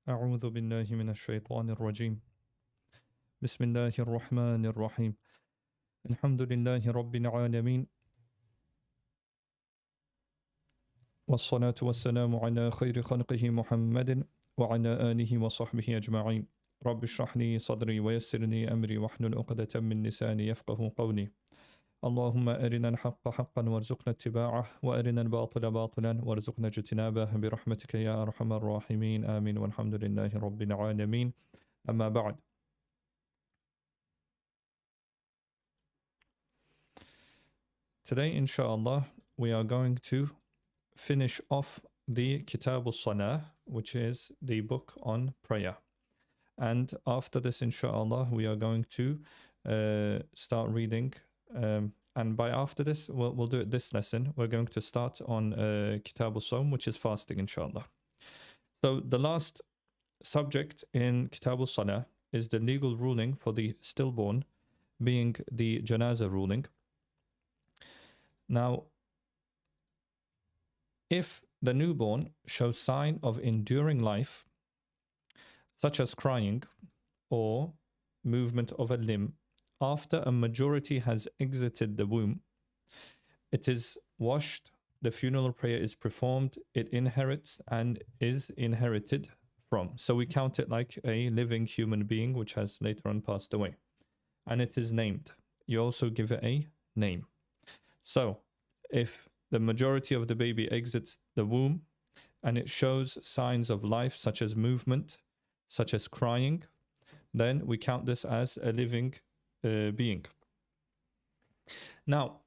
أعوذ بالله من الشيطان الرجيم بسم الله الرحمن الرحيم الحمد لله رب العالمين والصلاة والسلام على خير خلقه محمد وعلى آله وصحبه أجمعين رب اشرح لي صدري ويسر لي أمري واحلل عقدة من لساني يفقه قولي اللهم أرنا الحق حقا وارزقنا اتباعه وأرنا الباطل باطلا وارزقنا اجتنابه برحمتك يا أرحم الراحمين آمين والحمد لله رب العالمين أما بعد. Today, inshallah, we are going to finish off the Kitab al-Salah, which is the book on prayer. And after this, inshallah, we are going to start reading. And by after this, we'll do it this lesson. We're going to start on Kitab al-Sawm, which is fasting, inshallah. So the last subject in Kitab al-Salah is the legal ruling for the stillborn, being the Janazah ruling. Now, if the newborn shows sign of enduring life, such as crying or movement of a limb, after a majority has exited the womb, it is washed, the funeral prayer is performed, it inherits and is inherited from. So we count it like a living human being which has later on passed away. And it is named. You also give it a name. So, if the majority of the baby exits the womb and it shows signs of life, such as movement, such as crying, then we count this as a living being. Now,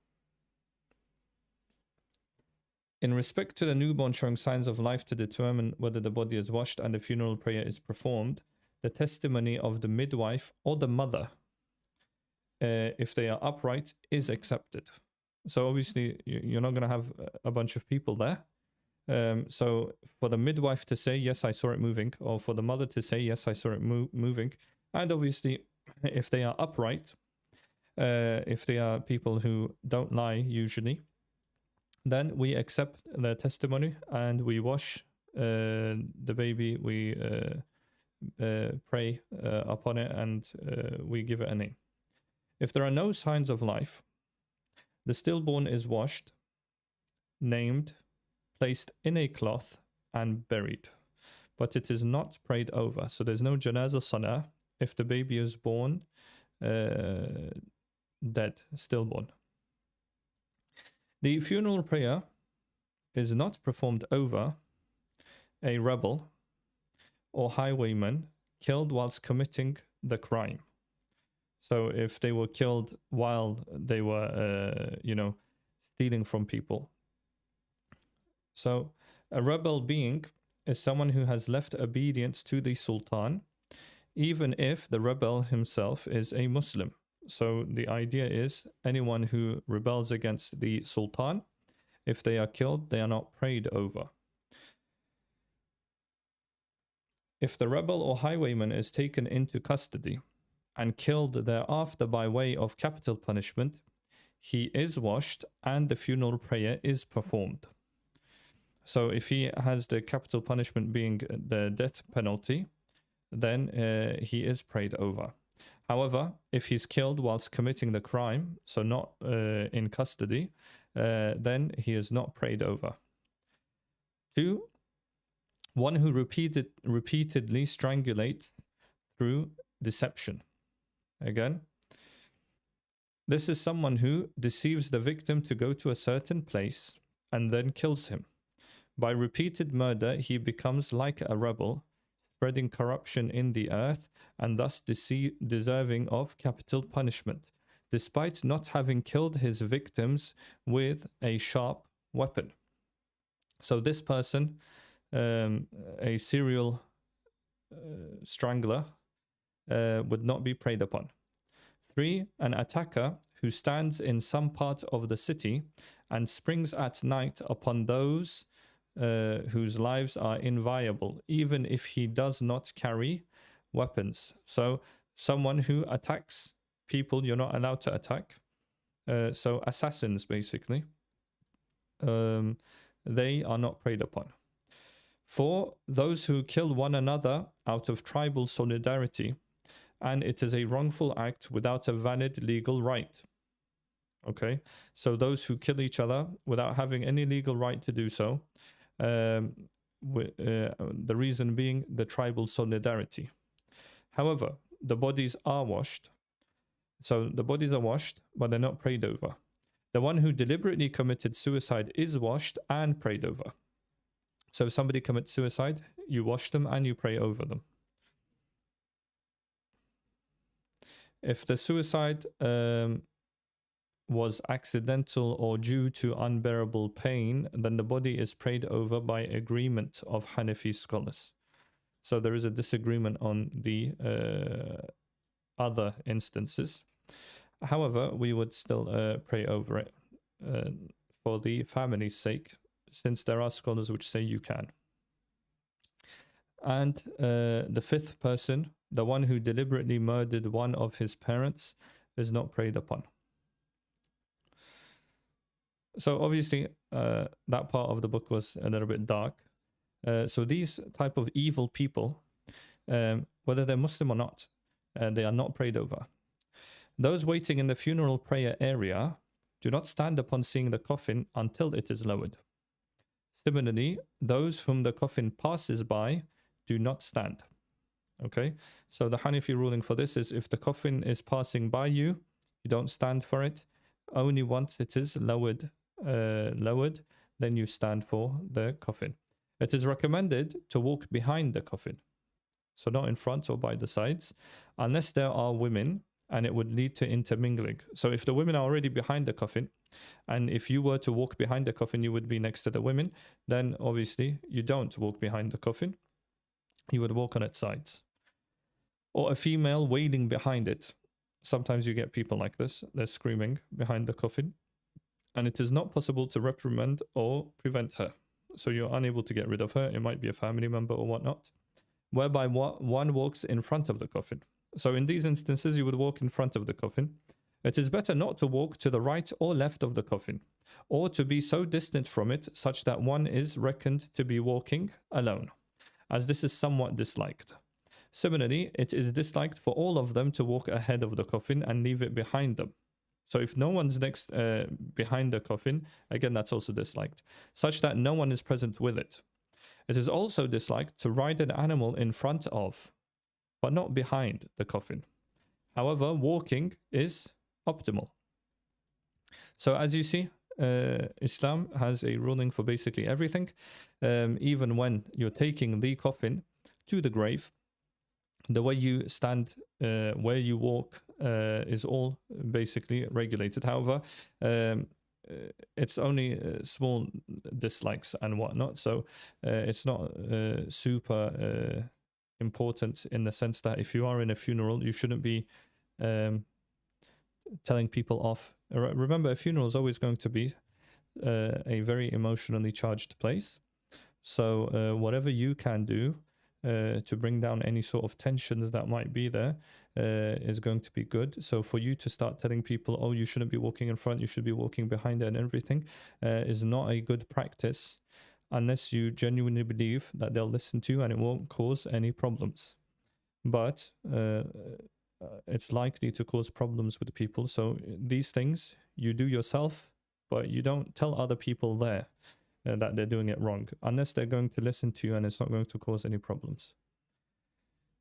in respect to the newborn showing signs of life to determine whether the body is washed and the funeral prayer is performed, the testimony of the midwife or the mother, if they are upright, is accepted. So obviously, you're not going to have a bunch of people there. So for the midwife to say, yes, I saw it moving, or for the mother to say, yes, I saw it moving. And obviously, if they are upright, if they are people who don't lie usually, then we accept their testimony and we wash the baby, we pray upon it, and we give it a name. If there are no signs of life, the stillborn is washed, named, placed in a cloth, and buried. But it is not prayed over. So there's no janazah salah if the baby is born dead, stillborn. The funeral prayer is not performed over a rebel or highwayman killed whilst committing the crime. So if they were killed while they were, stealing from people. So a rebel being is someone who has left obedience to the sultan, even if the rebel himself is a Muslim. So the idea is anyone who rebels against the sultan, if they are killed, they are not prayed over. If the rebel or highwayman is taken into custody and killed thereafter by way of capital punishment, he is washed and the funeral prayer is performed. So if he has the capital punishment being the death penalty, then he is prayed over. However, if he's killed whilst committing the crime, so not in custody, then he is not prayed over. 2, one who repeatedly strangulates through deception. Again, this is someone who deceives the victim to go to a certain place and then kills him. By repeated murder, he becomes like a rebel, spreading corruption in the earth and thus deserving of capital punishment, despite not having killed his victims with a sharp weapon. So this person, a serial strangler, would not be preyed upon. 3, an attacker who stands in some part of the city and springs at night upon those whose lives are inviolable, even if he does not carry weapons. So someone who attacks people you're not allowed to attack. So assassins, basically. They are not preyed upon. for those who kill one another out of tribal solidarity, and it is a wrongful act without a valid legal right. Okay, so those who kill each other without having any legal right to do so, the reason being the tribal solidarity. However, the bodies are washed. So the bodies are washed, but they're not prayed over. The one who deliberately committed suicide is washed and prayed over. So if somebody commits suicide, you wash them and you pray over them. If the suicide was accidental or due to unbearable pain, then the body is prayed over by agreement of Hanafi scholars. So there is a disagreement on the other instances. However, we would still pray over it for the family's sake, since there are scholars which say you can. And the fifth person, the one who deliberately murdered one of his parents, is not prayed upon. So obviously that part of the book was a little bit dark. So these type of evil people, whether they're Muslim or not, they are not prayed over. Those waiting in the funeral prayer area do not stand upon seeing the coffin until it is lowered. Similarly, those whom the coffin passes by do not stand. Okay, so the Hanafi ruling for this is if the coffin is passing by you, you don't stand for it. Only once it is lowered, then you stand for the coffin. It is recommended to walk behind the coffin, so not in front or by the sides, unless there are women, and it would lead to intermingling. So if the women are already behind the coffin, and if you were to walk behind the coffin, you would be next to the women, then obviously you don't walk behind the coffin. You would walk on its sides. Or a female wailing behind it. Sometimes you get people like this, they're screaming behind the coffin, and it is not possible to reprimand or prevent her. So you're unable to get rid of her. It might be a family member or whatnot, whereby one walks in front of the coffin. So in these instances, you would walk in front of the coffin. It is better not to walk to the right or left of the coffin, or to be so distant from it such that one is reckoned to be walking alone, as this is somewhat disliked. Similarly, it is disliked for all of them to walk ahead of the coffin and leave it behind them. So if no one's next behind the coffin, again, that's also disliked, such that no one is present with it. It is also disliked to ride an animal in front of, but not behind the coffin. However, walking is optimal. So as you see, Islam has a ruling for basically everything. Even when you're taking the coffin to the grave, the way you stand, where you walk, is all basically regulated. However, it's only small dislikes and whatnot, so it's not super important in the sense that if you are in a funeral, you shouldn't be telling people off. Remember, a funeral is always going to be a very emotionally charged place. So whatever you can do to bring down any sort of tensions that might be there is going to be good. So for you to start telling people, oh, you shouldn't be walking in front, you should be walking behind it and everything, is not a good practice unless you genuinely believe that they'll listen to you and it won't cause any problems. But it's likely to cause problems with people. So these things you do yourself, but you don't tell other people there that they're doing it wrong, unless they're going to listen to you and it's not going to cause any problems.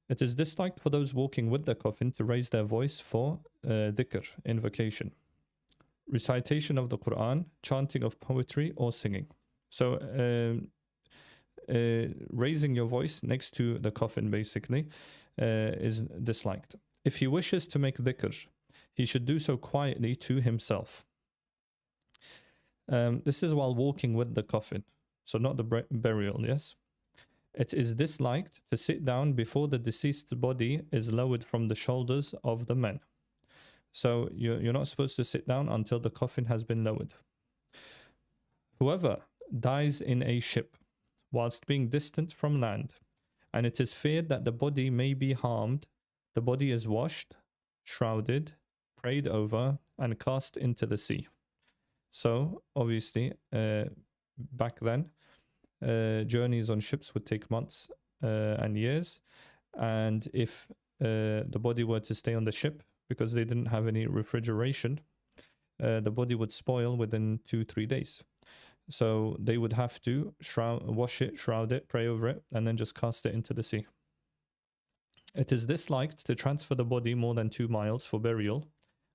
It is disliked for those walking with the coffin to raise their voice for dhikr, invocation, recitation of the Quran, chanting of poetry, or singing. So raising your voice next to the coffin basically is disliked. If he wishes to make dhikr, he should do so quietly to himself. This is while walking with the coffin, so not the burial, yes? It is disliked to sit down before the deceased's body is lowered from the shoulders of the men. So you're not supposed to sit down until the coffin has been lowered. Whoever dies in a ship whilst being distant from land, and it is feared that the body may be harmed, the body is washed, shrouded, prayed over, and cast into the sea. So obviously, back then, journeys on ships would take months and years. And if the body were to stay on the ship, because they didn't have any refrigeration, the body would spoil within 2-3 days. So they would have to wash it, shroud it, pray over it, and then just cast it into the sea. It is disliked to transfer the body more than 2 miles for burial,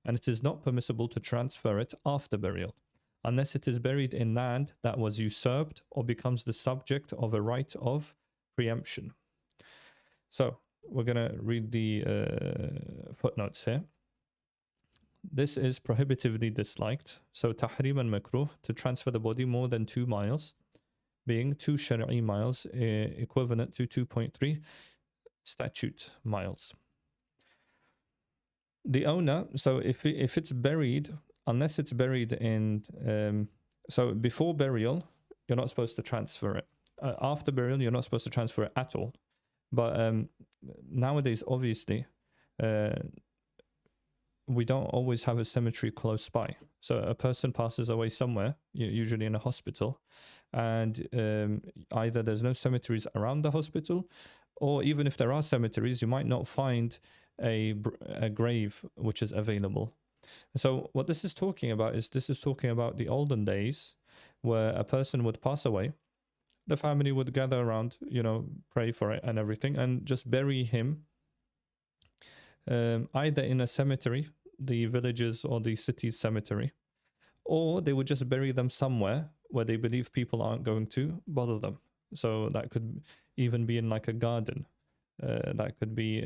and it is not permissible to transfer it after burial, unless it is buried in land that was usurped or becomes the subject of a right of preemption. So we're going to read the footnotes here. This is prohibitively disliked. So tahrim and makruh, to transfer the body more than 2 miles, being 2 shari'i miles, equivalent to 2.3 statute miles. The owner, so if it's buried, unless it's buried in, so before burial, you're not supposed to transfer it. After burial, you're not supposed to transfer it at all. But nowadays, obviously, we don't always have a cemetery close by. So a person passes away somewhere, usually in a hospital, and either there's no cemeteries around the hospital, or even if there are cemeteries, you might not find a grave which is available. So what this is talking about is the olden days where a person would pass away, the family would gather around, pray for it and everything, and just bury him either in a cemetery, the villages or the city's cemetery, or they would just bury them somewhere where they believe people aren't going to bother them. So that could even be in like a garden, that could be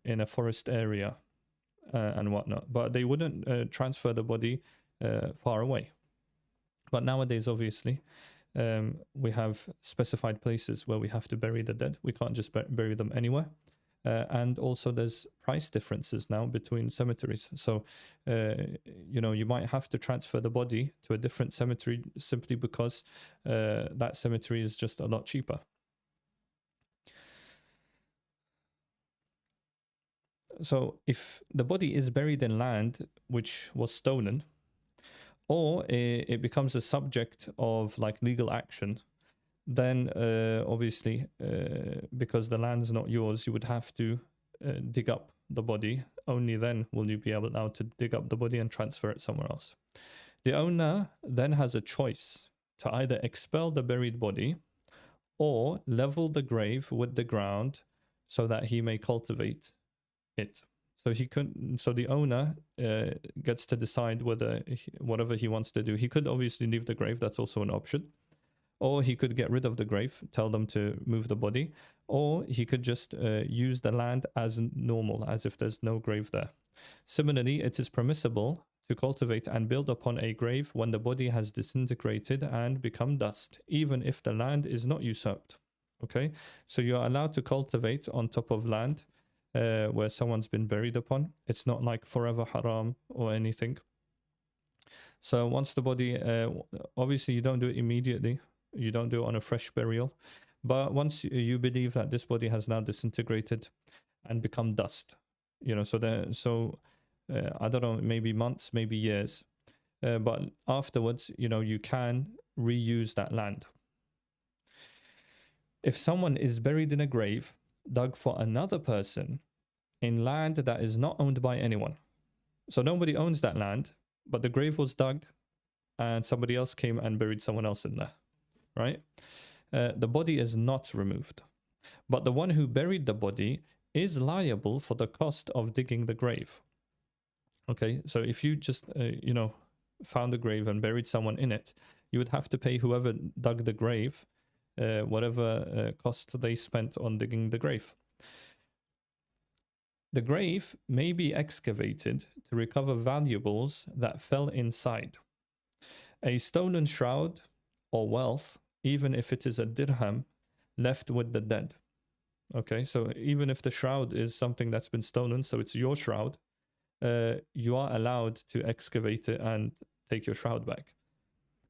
in a forest area and whatnot. But they wouldn't transfer the body far away. But nowadays, obviously, we have specified places where we have to bury the dead. We can't just bury them anywhere. And also there's price differences now between cemeteries. So, you might have to transfer the body to a different cemetery simply because that cemetery is just a lot cheaper. So if the body is buried in land which was stolen, or it becomes a subject of like legal action, then obviously, because the land's not yours, you would have to dig up the body. Only then will you be allowed to dig up the body and transfer it somewhere else. The owner then has a choice to either expel the buried body or level the grave with the ground so that he may cultivate it. So so the owner gets to decide whatever he wants to do. He could obviously leave the grave, that's also an option. Or he could get rid of the grave, tell them to move the body, or he could just use the land as normal, as if there's no grave there. Similarly, it is permissible to cultivate and build upon a grave when the body has disintegrated and become dust, even if the land is not usurped. Okay, so you're allowed to cultivate on top of land where someone's been buried upon. It's not like forever haram or anything. So once the body, obviously you don't do it immediately. You don't do it on a fresh burial. But once you believe that this body has now disintegrated and become dust, so I don't know, maybe months, maybe years. But afterwards, you can reuse that land. If someone is buried in a grave dug for another person in land that is not owned by anyone, so nobody owns that land, but the grave was dug and somebody else came and buried someone else in there, right? The body is not removed, but the one who buried the body is liable for the cost of digging the grave. Okay, so if you just, found a grave and buried someone in it, you would have to pay whoever dug the grave whatever cost they spent on digging the grave. The grave may be excavated to recover valuables that fell inside. A stolen shroud or wealth, even if it is a dirham, left with the dead. Okay, so even if the shroud is something that's been stolen, so it's your shroud, you are allowed to excavate it and take your shroud back.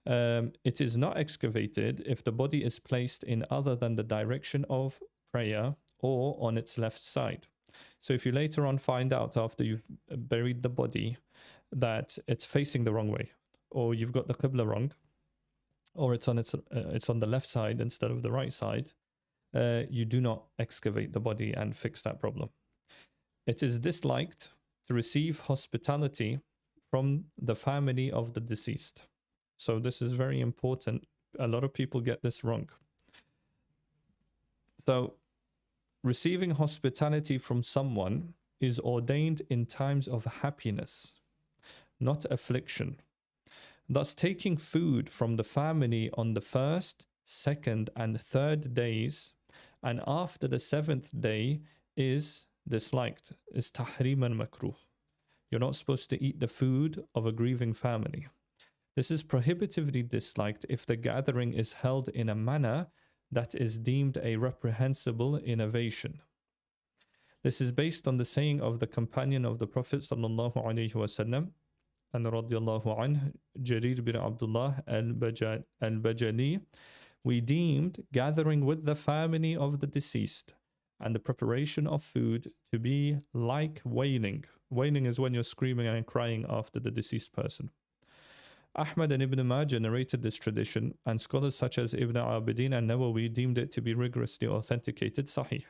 It is not excavated if the body is placed in other than the direction of prayer or on its left side. So if you later on find out after you've buried the body that it's facing the wrong way, or you've got the Qibla wrong, or it's on the left side instead of the right side, you do not excavate the body and fix that problem. It is disliked to receive hospitality from the family of the deceased. So this is very important. A lot of people get this wrong. So receiving hospitality from someone is ordained in times of happiness, not affliction. Thus, taking food from the family on the first, second, and third days, and after the seventh day, is disliked, is tahrim and makruh. You're not supposed to eat the food of a grieving family. This is prohibitively disliked if the gathering is held in a manner that is deemed a reprehensible innovation. This is based on the saying of the companion of the Prophet sallallahu alaihi wasallam, and radiyallahu anhu, Jarir bin Abdullah al-Bajali, we deemed gathering with the family of the deceased and the preparation of food to be like wailing. Wailing is when you're screaming and crying after the deceased person. Ahmad and Ibn Majah narrated this tradition, and scholars such as Ibn Abidin and Nawawi deemed it to be rigorously authenticated sahih,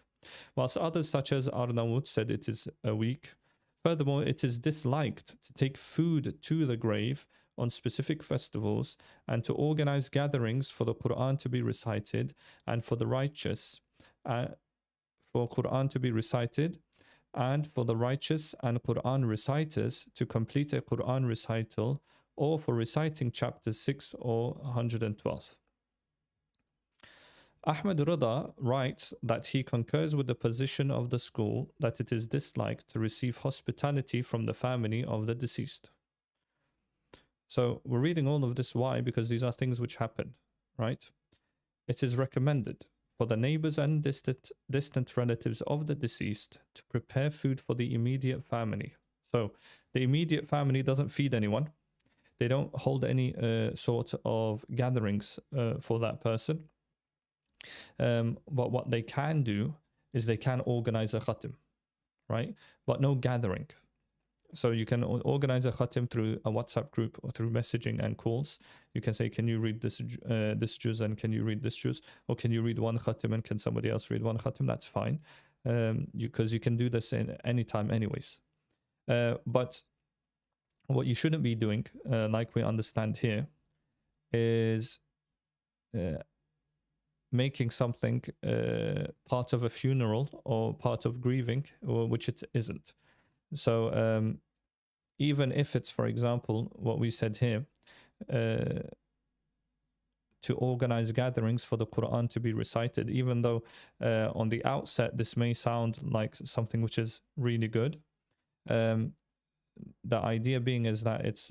whilst others such as Arnaout said it is weak. Furthermore, it is disliked to take food to the grave on specific festivals and to organize gatherings for the Quran to be recited and for the righteous, for Quran to be recited and for the righteous and Quran reciters to complete a Quran recital, or for reciting chapter 6 or 112. Ahmad Rida writes that he concurs with the position of the school that it is disliked to receive hospitality from the family of the deceased. So we're reading all of this. Why? Because these are things which happen, right? It is recommended for the neighbors and distant relatives of the deceased to prepare food for the immediate family. So the immediate family doesn't feed anyone. They don't hold any sort of gatherings for that person. But what they can do is they can organize a khatim, right? But no gathering. So you can organize a khatim through a WhatsApp group or through messaging and calls. You can say, can you read this juz and can you read this juz? Or can you read one khatim and can somebody else read one khatim? That's fine. Because you can do this in any time anyways. But what you shouldn't be doing, like we understand here, is making something part of a funeral or part of grieving, or which it isn't. So even if it's, for example, what we said here, to organize gatherings for the Quran to be recited, even though on the outset this may sound like something which is really good, the idea being is that it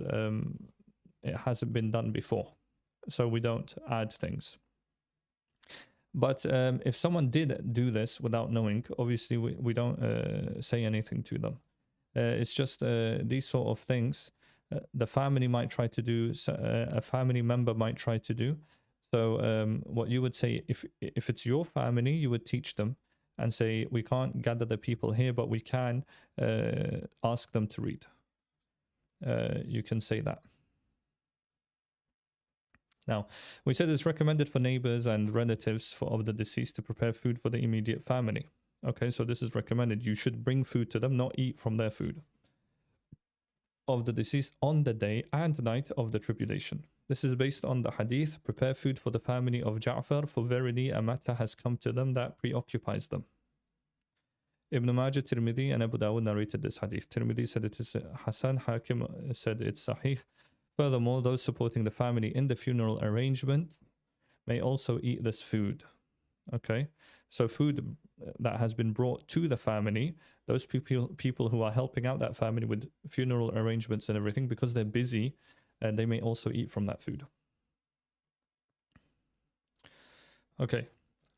hasn't been done before, so we don't add things. But if someone did do this without knowing, obviously we don't say anything to them. It's just these sort of things the family might try to do, a family member might try to do. So what you would say, if it's your family, you would teach them and say, we can't gather the people here, but we can ask them to read. You can say that. Now, we said it's recommended for neighbors and relatives of the deceased to prepare food for the immediate family. Okay, so this is recommended. You should bring food to them, not eat from their food of the deceased on the day and night of the tribulation. This is based on the hadith, prepare food for the family of Ja'far, for verily a matter has come to them that preoccupies them. Ibn Majah, Tirmidhi, and Abu Dawud narrated this hadith. Tirmidhi said it is Hasan, Hakim said it's Sahih. Furthermore, those supporting the family in the funeral arrangement may also eat this food. Okay, so food that has been brought to the family, those people who are helping out that family with funeral arrangements and everything, because they're busy, they may also eat from that food. Okay,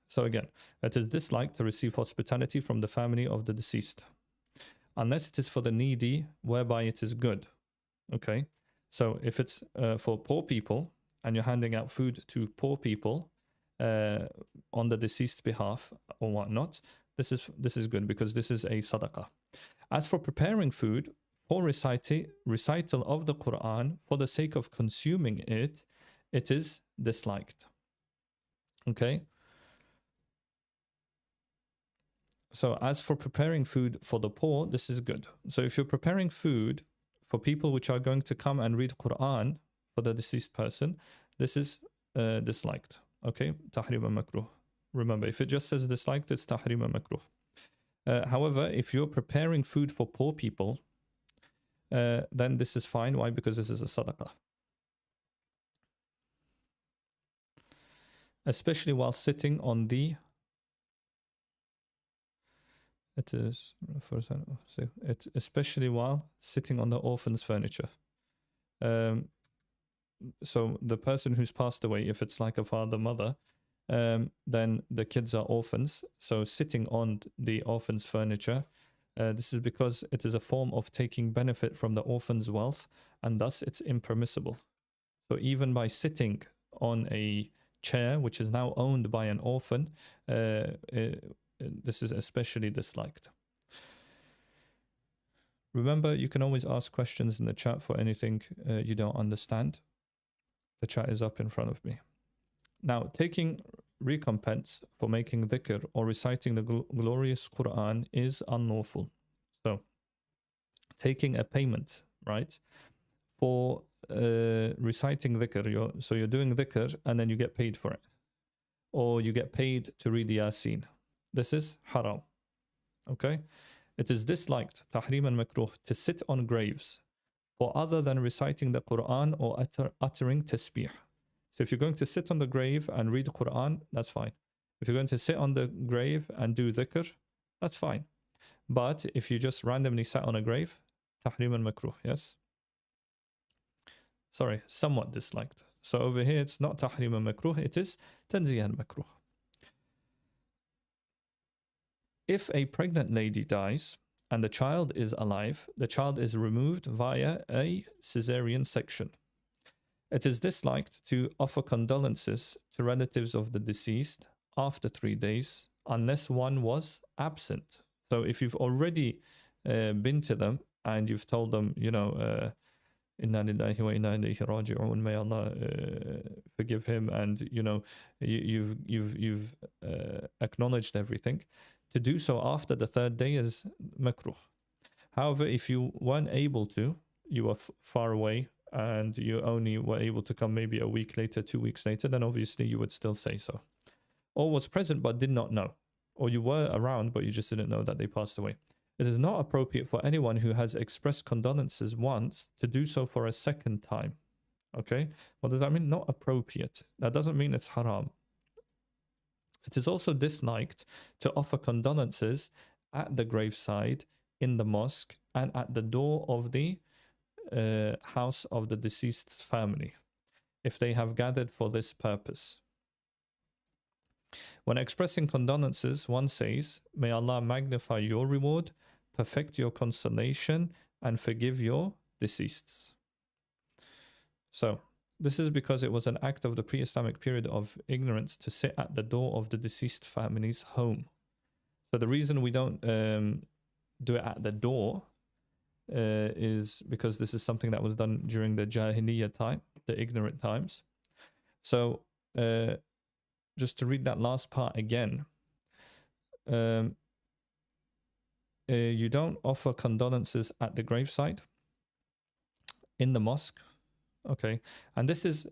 so again, it is disliked to receive hospitality from the family of the deceased, unless it is for the needy, whereby it is good. Okay, so if it's for poor people and you're handing out food to poor people on the deceased's behalf or whatnot, this is good because this is a sadaqah. As for preparing food for recital of the Quran for the sake of consuming it, it is disliked. Okay. So as for preparing food for the poor, this is good. So if you're preparing food for people which are going to come and read Quran for the deceased person, this is disliked. Okay, tahrim makruh. Remember, if it just says disliked, it's tahrim makruh. However, if you're preparing food for poor people, then this is fine. Why? Because this is a sadaqah. Especially while sitting on the it is for example, so it especially while sitting on the orphan's furniture. So the person who's passed away, if it's like a father, mother, then the kids are orphans. So sitting on the orphan's furniture, this is because it is a form of taking benefit from the orphan's wealth, and thus it's impermissible. So even by sitting on a chair which is now owned by an orphan, this is especially disliked. Remember, you can always ask questions in the chat for anything you don't understand. The chat is up in front of me. Now, taking recompense for making dhikr or reciting the glorious Quran is unlawful. So, taking a payment, right, for reciting dhikr, so you're doing dhikr and then you get paid for it. Or you get paid to read Yasin. This is haram. Okay? It is disliked, tahrim and makruh, to sit on graves for other than reciting the Quran or uttering tasbih. So if you're going to sit on the grave and read Quran, that's fine. If you're going to sit on the grave and do dhikr, that's fine. But if you just randomly sat on a grave, tahrim and makruh, yes? Sorry, somewhat disliked. So over here, it's not tahrim and makruh, it is tanzih and makruh. If a pregnant lady dies and the child is alive, the child is removed via a caesarean section. It is disliked to offer condolences to relatives of the deceased after 3 days unless one was absent. So if you've already been to them and you've told them, Inna lillahi wa inna ilayhi raji'un, may Allah forgive him, and you've acknowledged everything, to do so after the 3rd day is makruh. However, if you weren't able to, you were far away and you only were able to come maybe a week later, 2 weeks later, then obviously you would still say so. Or was present but did not know. Or you were around but you just didn't know that they passed away. It is not appropriate for anyone who has expressed condolences once to do so for a 2nd time. Okay? What does that mean? Not appropriate. That doesn't mean it's haram. It is also disliked to offer condolences at the graveside, in the mosque, and at the door of the house of the deceased's family, if they have gathered for this purpose. When expressing condolences, one says, "May Allah magnify your reward, perfect your consolation, and forgive your deceases." So, this is because it was an act of the pre-Islamic period of ignorance to sit at the door of the deceased family's home. So the reason we don't do it at the door is because this is something that was done during the Jahiliyyah time, the ignorant times. So just to read that last part again, you don't offer condolences at the graveside, in the mosque. Okay, and this is,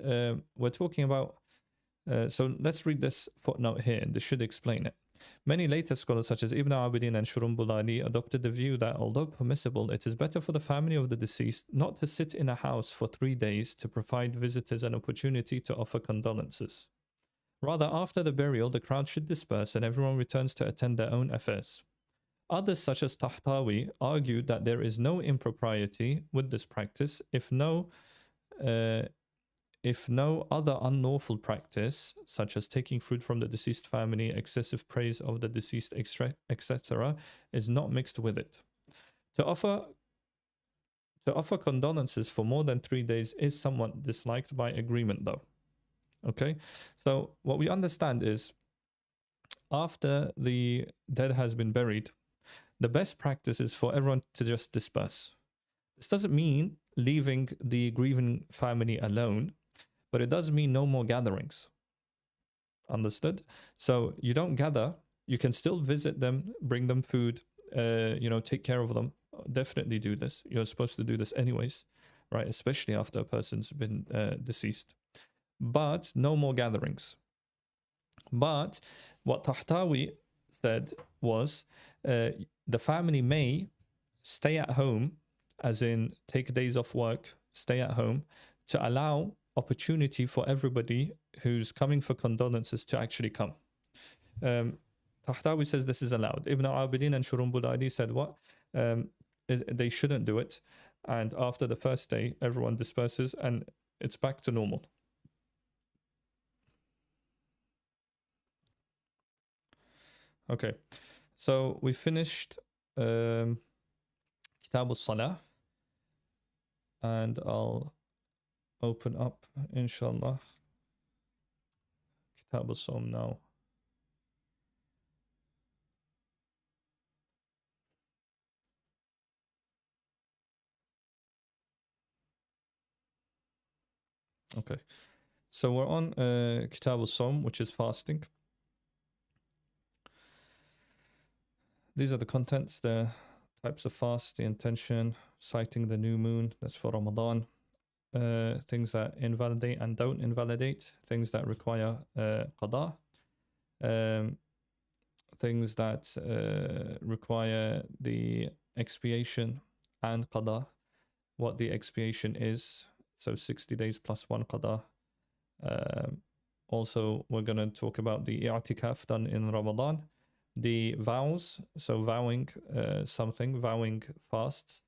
we're talking about, so let's read this footnote here, and this should explain it. Many later scholars such as Ibn Abidin and Shurumbulani adopted the view that although permissible, it is better for the family of the deceased not to sit in a house for 3 days to provide visitors an opportunity to offer condolences. Rather, after the burial, the crowd should disperse and everyone returns to attend their own affairs. Others, such as Tahtawi, argued that there is no impropriety with this practice if no other unlawful practice, such as taking food from the deceased family, excessive praise of the deceased, etc., is not mixed with it. To offer condolences for more than 3 days is somewhat disliked by agreement, though. Okay, so what we understand is, after the dead has been buried, the best practice is for everyone to just disperse. This doesn't mean leaving the grieving family alone, but it does mean no more gatherings. Understood? So you don't gather, you can still visit them, bring them food, take care of them. Definitely do this. You're supposed to do this anyways, right? Especially after a person's been deceased. But no more gatherings. But what Tahtawi said was the family may stay at home, as in take days off work, stay at home, to allow opportunity for everybody who's coming for condolences to actually come. Tahtawi says this is allowed. Ibn Abidin and Shurumbuladi said what? They shouldn't do it. And after the first day, everyone disperses and it's back to normal. Okay, so we finished Kitab al-Salah, and I'll open up, inshallah, Kitab al-Sawm now. Okay, so we're on Kitab al-Sawm, which is fasting. These are the contents, the types of fast, the intention, citing the new moon, that's for Ramadan, things that invalidate and don't invalidate, things that require qada, things that require the expiation and qada, what the expiation is, so 60 days plus one qada. Also, we're going to talk about the i'tikaf done in Ramadan, the vows, so vowing something, vowing fasts,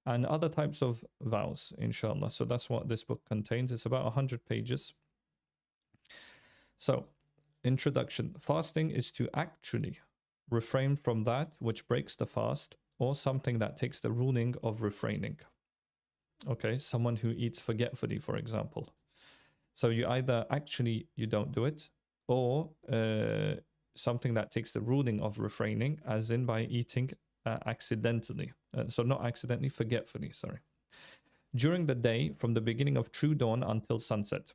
and other types of vows, inshallah. So that's what this book contains. It's about 100 pages. So, introduction. Fasting is to actually refrain from that which breaks the fast, or something that takes the ruling of refraining. Okay, someone who eats forgetfully, for example. So you either actually you don't do it, or something that takes the ruling of refraining, as in by eating accidentally. So not accidentally, forgetfully, sorry. During the day, from the beginning of true dawn until sunset.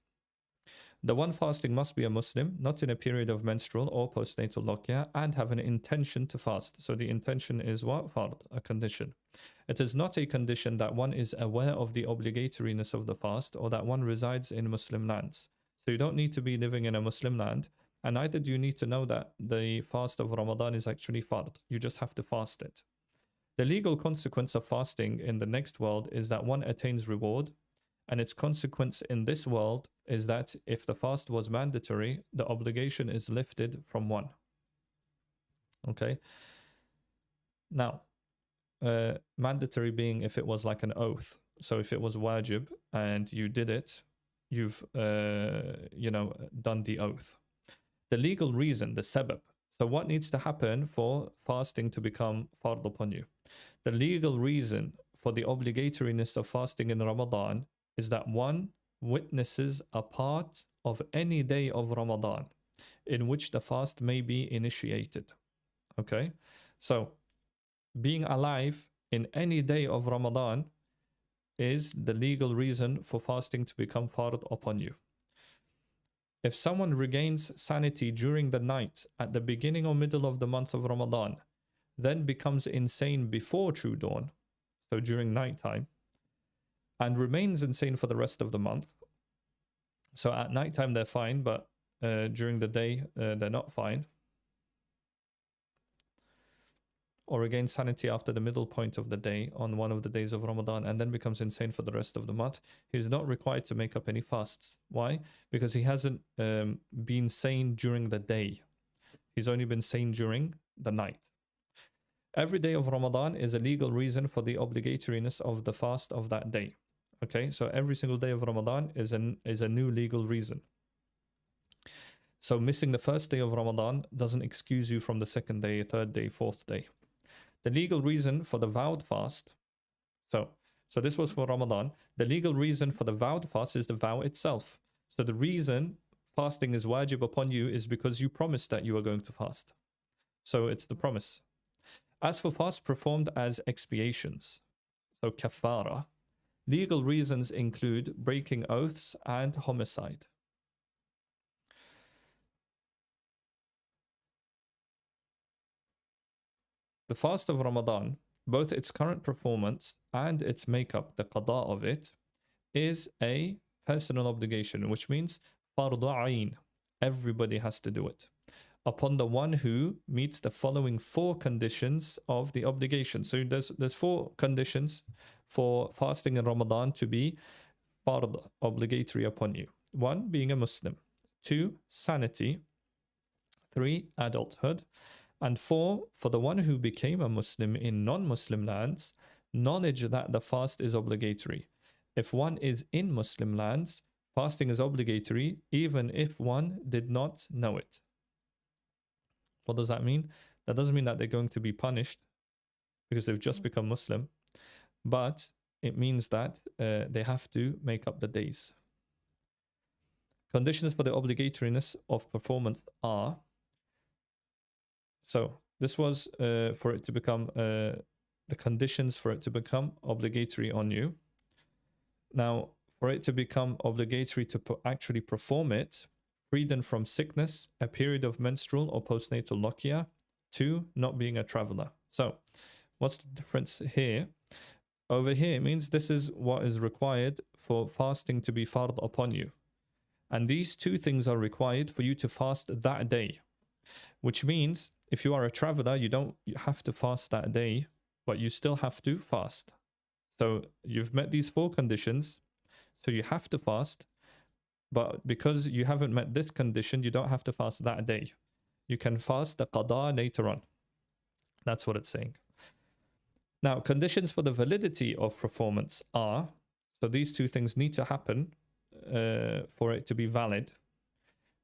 The one fasting must be a Muslim, not in a period of menstrual or postnatal loqya, and have an intention to fast. So the intention is what? Fard, a condition. It is not a condition that one is aware of the obligatoriness of the fast, or that one resides in Muslim lands. So you don't need to be living in a Muslim land, and neither do you need to know that the fast of Ramadan is actually fard. You just have to fast it. The legal consequence of fasting in the next world is that one attains reward, and its consequence in this world is that if the fast was mandatory, the obligation is lifted from one. Okay? Now, mandatory being if it was like an oath. So if it was wajib and you did it, you've, done the oath. The legal reason, the sabab. So what needs to happen for fasting to become fard upon you? The legal reason for the obligatoriness of fasting in Ramadan is that one witnesses a part of any day of Ramadan in which the fast may be initiated. Okay? So being alive in any day of Ramadan is the legal reason for fasting to become fard upon you. If someone regains sanity during the night at the beginning or middle of the month of Ramadan, then becomes insane before true dawn, so during nighttime, and remains insane for the rest of the month. So at nighttime they're fine, but during the day they're not fine. Or regains sanity after the middle point of the day on one of the days of Ramadan, and then becomes insane for the rest of the month. He's not required to make up any fasts. Why? Because he hasn't been sane during the day. He's only been sane during the night. Every day of Ramadan is a legal reason for the obligatoriness of the fast of that day. Okay, so every single day of Ramadan is a new legal reason. So missing the first day of Ramadan doesn't excuse you from the second day, third day, fourth day. The legal reason for the vowed fast, so this was for Ramadan. The legal reason for the vowed fast is the vow itself. So the reason fasting is wajib upon you is because you promised that you are going to fast. So it's the promise. As for fasts performed as expiations, so kafara, Legal reasons include breaking oaths and homicide. The fast of Ramadan, both its current performance and its makeup, the qada of it, is a personal obligation, which means fardu ayn. Everybody has to do it upon the one who meets the following 4 conditions of the obligation. So there's 4 conditions for fasting in Ramadan to be fard, obligatory upon you. 1, being a Muslim. 2, sanity. 3, adulthood. And 4, for the one who became a Muslim in non-Muslim lands, knowledge that the fast is obligatory. If one is in Muslim lands, fasting is obligatory even if one did not know it. What does that mean? That doesn't mean that they're going to be punished because they've just become Muslim, but it means that they have to make up the days. Conditions for the obligatoriness of performance are, so this was for it to become, the conditions for it to become obligatory on you. Now, for it to become obligatory to actually perform it, freedom from sickness, a period of menstrual or postnatal lochia, 2, not being a traveler. So what's the difference here? Over here, it means this is what is required for fasting to be fard upon you. And these 2 things are required for you to fast that day, which means if you are a traveler, you don't have to fast that day, but you still have to fast. So you've met these 4 conditions, so you have to fast. But because you haven't met this condition, you don't have to fast that day. You can fast the qada later on. That's what it's saying. Now, conditions for the validity of performance are, so these 2 things need to happen for it to be valid.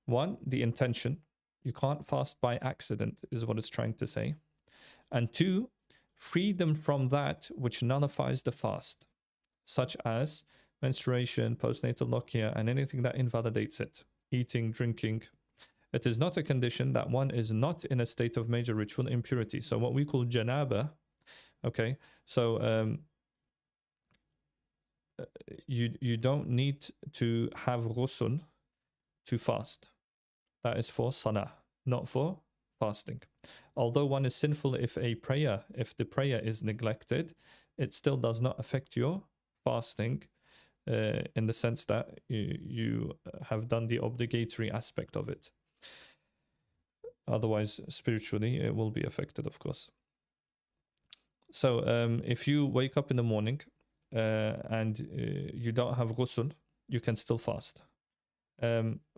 1, the intention. You can't fast by accident, is what it's trying to say. And 2, freedom from that which nullifies the fast, such as menstruation, postnatal lochia, and anything that invalidates it, eating, drinking. It is not a condition that one is not in a state of major ritual impurity. So what we call janaba, okay, so you don't need to have ghusl to fast. That is for salah, not for fasting. Although one is sinful if the prayer is neglected, it still does not affect your fasting, in the sense that you have done the obligatory aspect of it. Otherwise, spiritually, it will be affected, of course. So if you wake up in the morning and you don't have ghusl, you can still fast.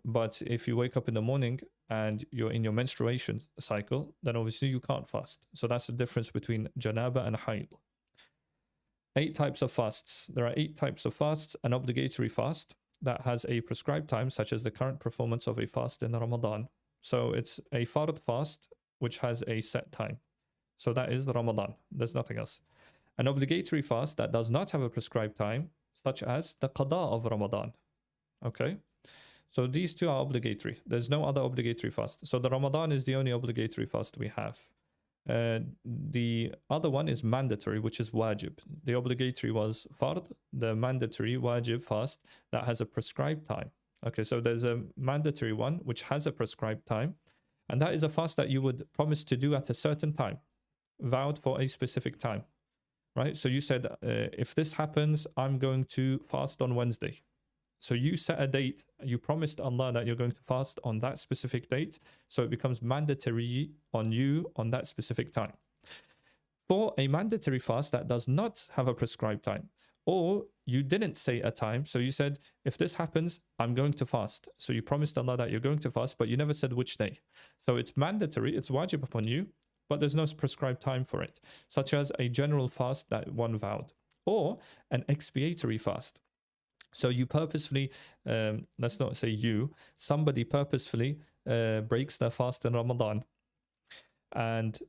But if you wake up in the morning and you're in your menstruation cycle, then obviously you can't fast. So that's the difference between janaba and hayd. 8 types of fasts. There are 8 types of fasts. An obligatory fast that has a prescribed time, such as the current performance of a fast in Ramadan. So it's a fard fast, which has a set time. So that is Ramadan. There's nothing else. An obligatory fast that does not have a prescribed time, such as the qada of Ramadan. Okay? So these 2 are obligatory. There's no other obligatory fast. So the Ramadan is the only obligatory fast we have. The other one is mandatory, which is wajib. The obligatory was fard, the mandatory wajib fast that has a prescribed time. Okay, so there's a mandatory one which has a prescribed time, and that is a fast that you would promise to do at a certain time, vowed for a specific time, right? So you said, if this happens, I'm going to fast on Wednesday. So you set a date, you promised Allah that you're going to fast on that specific date, so it becomes mandatory on you on that specific time. For a mandatory fast that does not have a prescribed time, or you didn't say a time, so you said, if this happens, I'm going to fast. So you promised Allah that you're going to fast, but you never said which day. So it's mandatory, it's wajib upon you, but there's no prescribed time for it, such as a general fast that one vowed, or an expiatory fast. So you purposefully, let's not say you, somebody purposefully breaks their fast in Ramadan. And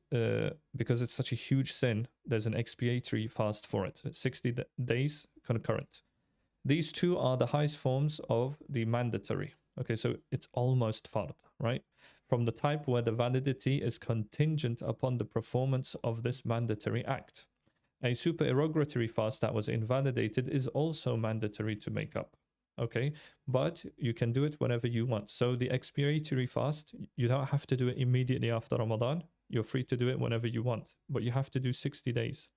because it's such a huge sin, there's an expiatory fast for it. It's 60 days concurrent. These 2 are the highest forms of the mandatory. Okay, so it's almost fard, right? From the type where the validity is contingent upon the performance of this mandatory act. A supererogatory fast that was invalidated is also mandatory to make up. Okay, but you can do it whenever you want. So the expiatory fast, you don't have to do it immediately after Ramadan. You're free to do it whenever you want, but you have to do 60 days,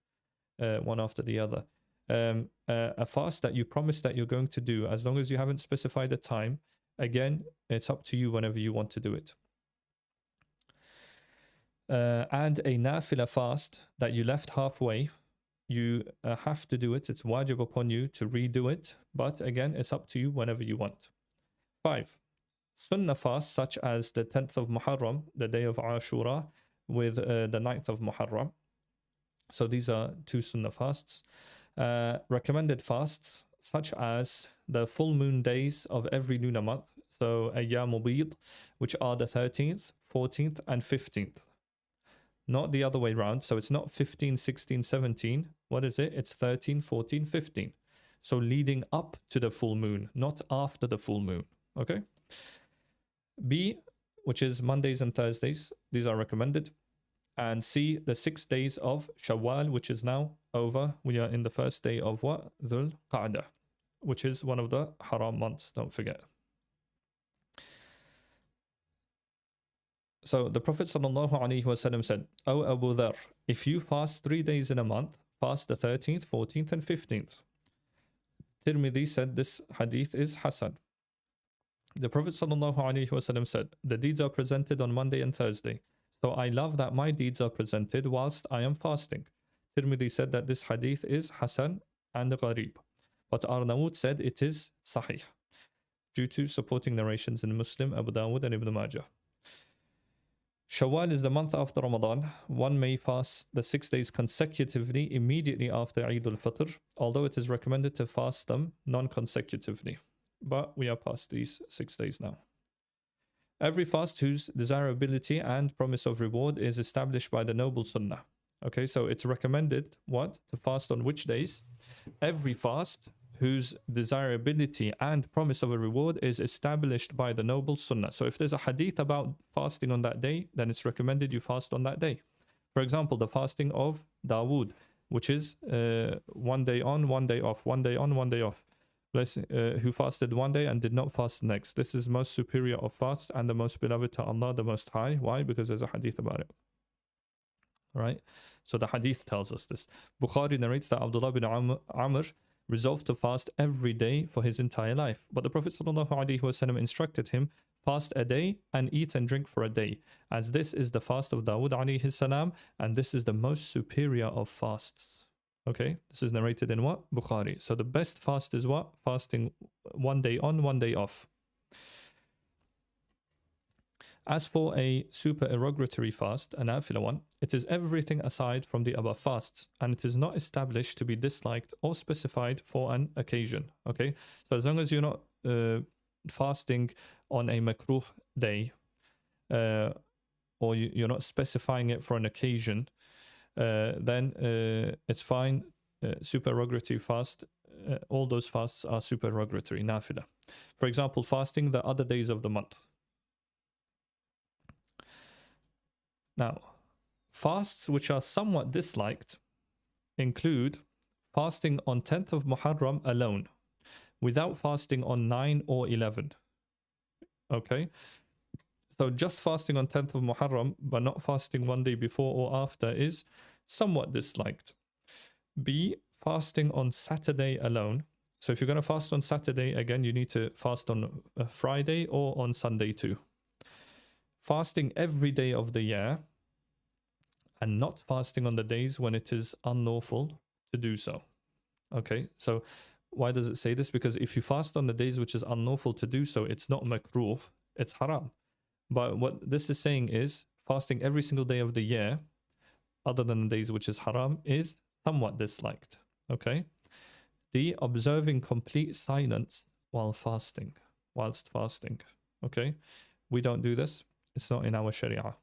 one after the other. A fast that you promise that you're going to do, as long as you haven't specified a time, again, it's up to you whenever you want to do it. And a nafila fast that you left halfway, you have to do it. It's wajib upon you to redo it. But again, it's up to you whenever you want. 5. Sunnah fasts such as the 10th of Muharram, the day of Ashura, with the 9th of Muharram. So these are 2 Sunnah fasts. Recommended fasts such as the full moon days of every lunar month. So Ayyamul Bid, which are the 13th, 14th, and 15th. Not the other way around. So it's not 15, 16, 17. What is it? It's 13, 14, 15. So leading up to the full moon, not after the full moon. Okay. B, which is Mondays and Thursdays. These are recommended. And C, the 6 days of Shawwal, which is now over. We are in the first day of what? Dhul Qa'dah, which is one of the haram months. Don't forget. So the Prophet ﷺ said, O Abu Dhar, if you fast 3 days in a month, fast the 13th, 14th, and 15th. Tirmidhi said this hadith is Hasan. The Prophet ﷺ said, the deeds are presented on Monday and Thursday. So I love that my deeds are presented whilst I am fasting. Tirmidhi said that this hadith is Hasan and Gharib. But Arnaout said it is Sahih, due to supporting narrations in Muslim, Abu Dawud, and Ibn Majah. Shawwal is the month after Ramadan. One may fast the 6 days consecutively immediately after Eid al-Fitr, although it is recommended to fast them non-consecutively. But we are past these 6 days now. Every fast whose desirability and promise of reward is established by the noble sunnah. Okay, so it's recommended what? To fast on which days? Every fast whose desirability and promise of a reward is established by the noble sunnah. So if there's a hadith about fasting on that day, then it's recommended you fast on that day. For example, the fasting of Dawood, which is 1 day on, 1 day off, 1 day on, 1 day off. Who fasted 1 day and did not fast the next. This is most superior of fasts and the most beloved to Allah, the Most High. Why? Because there's a hadith about it. Right? So the hadith tells us this. Bukhari narrates that Abdullah bin Amr resolved to fast every day for his entire life. But the Prophet ﷺ instructed him, fast a day and eat and drink for a day, as this is the fast of Dawood alayhi salam, and this is the most superior of fasts. Okay, this is narrated in what? Bukhari. So the best fast is what? Fasting 1 day on, 1 day off. As for a supererogatory fast, a nafila one, it is everything aside from the above fasts, and it is not established to be disliked or specified for an occasion. Okay, so as long as you're not fasting on a makruh day, or you're not specifying it for an occasion, then it's fine. Supererogatory fast, all those fasts are supererogatory, nafila. For example, fasting the other days of the month. Now, fasts which are somewhat disliked include fasting on 10th of Muharram alone, without fasting on 9 or 11. Okay? So just fasting on 10th of Muharram, but not fasting 1 day before or after is somewhat disliked. B, fasting on Saturday alone. So if you're going to fast on Saturday, again, you need to fast on Friday or on Sunday too. Fasting every day of the year, and not fasting on the days when it is unlawful to do so. Okay, so why does it say this? Because if you fast on the days which is unlawful to do so, it's not makruh, it's haram. But what this is saying is fasting every single day of the year, other than the days which is haram, is somewhat disliked. Okay, the observing complete silence whilst fasting. Okay, we don't do this. It's not in our Sharia,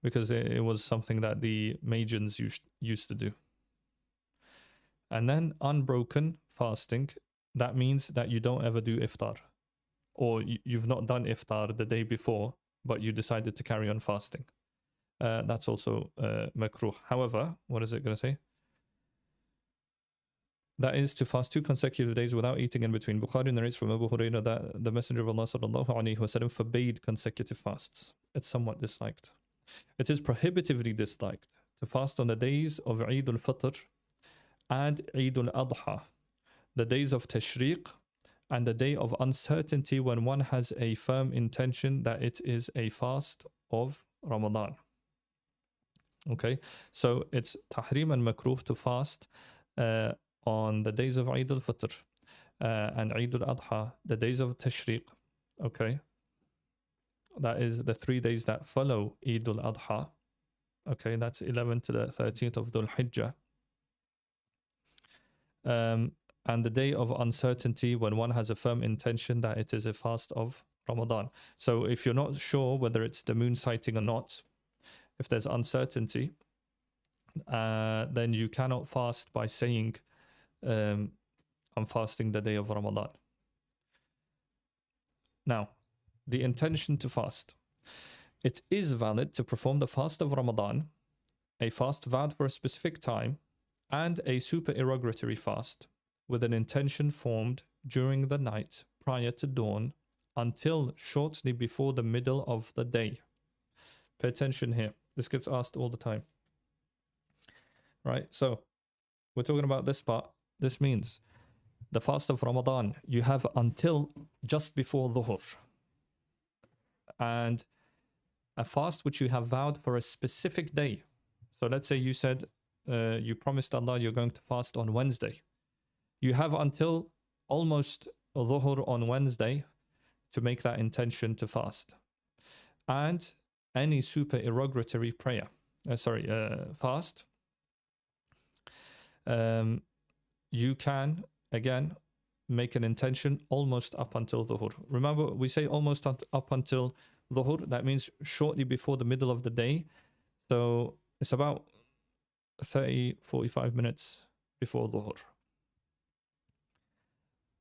because it was something that the Magians used to do. And then unbroken fasting, that means that you don't ever do iftar, or you've not done iftar the day before, but you decided to carry on fasting. That's also makruh. However, what is it going to say? That is to fast 2 consecutive days without eating in between. Bukhari narrates from Abu Hurairah that the Messenger of Allah sallallahu alaihi wasallam forbade consecutive fasts. It's somewhat disliked. It is prohibitively disliked to fast on the days of Eid al-Fitr and Eid al-Adha, the days of Tashriq, and the day of uncertainty when one has a firm intention that it is a fast of Ramadan. Okay, so it's tahrim and makruh to fast on the days of Eid al-Fitr and Eid al-Adha, the days of Tashriq. Okay, that is the 3 days that follow Eid al-Adha. Okay, that's 11th to the 13th of Dhul Hijjah. And the day of uncertainty when one has a firm intention that it is a fast of Ramadan. So if you're not sure whether it's the moon sighting or not, if there's uncertainty, then you cannot fast by saying, I'm fasting the day of Ramadan. Now, the intention to fast. It is valid to perform the fast of Ramadan, a fast vowed for a specific time, and a supererogatory fast with an intention formed during the night prior to dawn until shortly before the middle of the day. Pay attention here. This gets asked all the time. Right? So we're talking about this part. This means the fast of Ramadan, you have until just before Dhuhr. And a fast which you have vowed for a specific day. So let's say you said, you promised Allah you're going to fast on Wednesday. You have until almost Dhuhr on Wednesday to make that intention to fast. And any supererogatory prayer, fast, you can, again, make an intention almost up until Dhuhr. Remember, we say almost up until Dhuhr. That means shortly before the middle of the day. So it's about 45 minutes before Dhuhr.